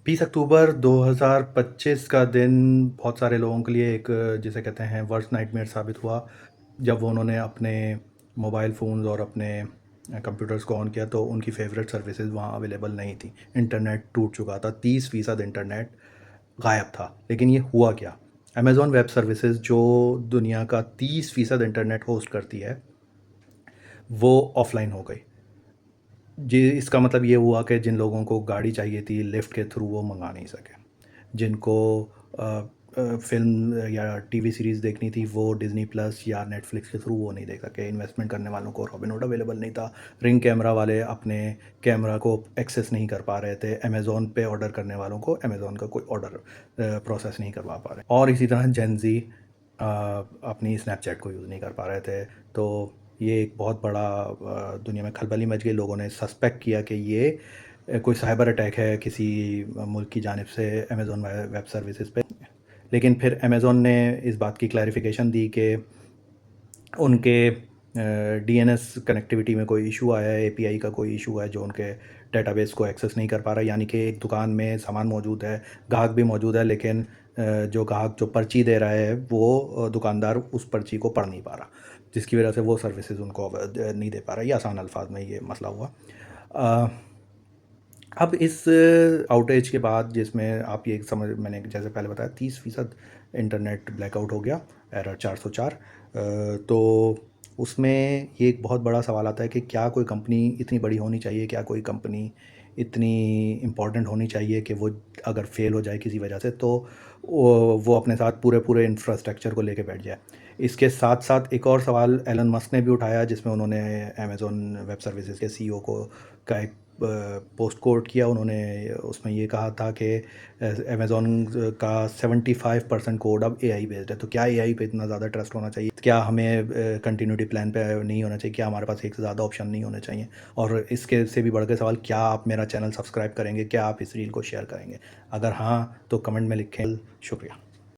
30 अक्टूबर 2025 का दिन बहुत सारे लोगों के लिए एक जिसे कहते हैं वर्स्ट नाइटमेयर साबित हुआ जब वो उन्होंने अपने मोबाइल फ़ोन्स और अपने कंप्यूटर्स को ऑन किया तो उनकी फेवरेट सर्विसेज वहाँ अवेलेबल नहीं थी। इंटरनेट टूट चुका था, 30% इंटरनेट गायब था। लेकिन ये हुआ क्या? अमेज़न वेब सर्विसेज जो दुनिया का 30% इंटरनेट होस्ट करती है, वो ऑफ़लाइन हो गई। जी, इसका मतलब ये हुआ कि जिन लोगों को गाड़ी चाहिए थी लिफ्ट के थ्रू वो मंगा नहीं सके। जिनको फ़िल्म या टीवी सीरीज़ देखनी थी वो डिज़नी प्लस या नेटफ्लिक्स के थ्रू वो नहीं देख सके। इन्वेस्टमेंट करने वालों को रॉबिनहुड अवेलेबल नहीं था। रिंग कैमरा वाले अपने कैमरा को एक्सेस नहीं कर पा रहे थे। अमेज़न पे ऑर्डर करने वालों को अमेज़न का कोई ऑर्डर प्रोसेस नहीं करवा पा रहे। और इसी तरह जेन ज़ी अपनी स्नैपचैट को यूज़ नहीं कर पा रहे थे। तो ये एक बहुत बड़ा दुनिया में खलबली मच गई। लोगों ने सस्पेक्ट किया कि ये कोई साइबर अटैक है किसी मुल्क की जानिब से अमेज़न वेब सर्विसेज पे। लेकिन फिर अमेज़न ने इस बात की क्लैरिफिकेशन दी कि उनके डीएनएस कनेक्टिविटी में कोई इशू आया है, एपीआई का कोई इशू है जो उनके डेटाबेस को एक्सेस नहीं कर पा रहा है। यानी कि एक दुकान में सामान मौजूद है, ग्राहक भी मौजूद है, लेकिन जो ग्राहक जो पर्ची दे रहा है वो दुकानदार उस पर्ची को पढ़ नहीं पा रहा, जिसकी वजह से वो सर्विसेज उनको नहीं दे पा रहा है। ये आसान अल्फाज में ये मसला हुआ। अ, अब इस आउटेज के बाद जिसमें आप ये समझ मैंने जैसे पहले बताया 30% इंटरनेट ब्लैकआउट हो गया, एरर 404। तो उसमें ये एक बहुत बड़ा सवाल आता है कि क्या कोई कंपनी इतनी बड़ी होनी चाहिए, क्या कोई कंपनी इतनी इम्पोर्टेंट होनी चाहिए कि वो अगर फेल हो जाए किसी वजह से तो वो अपने साथ पूरे पूरे इंफ्रास्ट्रक्चर को लेके बैठ जाए। इसके साथ साथ एक और सवाल एलन मस्क ने भी उठाया जिसमें उन्होंने अमेज़न वेब सर्विसेज के सीईओ को का एक पोस्ट कोट किया। उन्होंने उसमें ये कहा था कि अमेज़न का 75% कोड अब एआई बेस्ड है। तो क्या एआई पे इतना ज़्यादा ट्रस्ट होना चाहिए? क्या हमें कंटिन्यूटी प्लान पे नहीं होना चाहिए? क्या हमारे पास एक से ज़्यादा ऑप्शन नहीं होने चाहिए? और इसके से भी बढ़ के सवाल, क्या आप मेरा चैनल सब्सक्राइब करेंगे? क्या आप इस रील को शेयर करेंगे? अगर हाँ तो कमेंट में लिखें। शुक्रिया।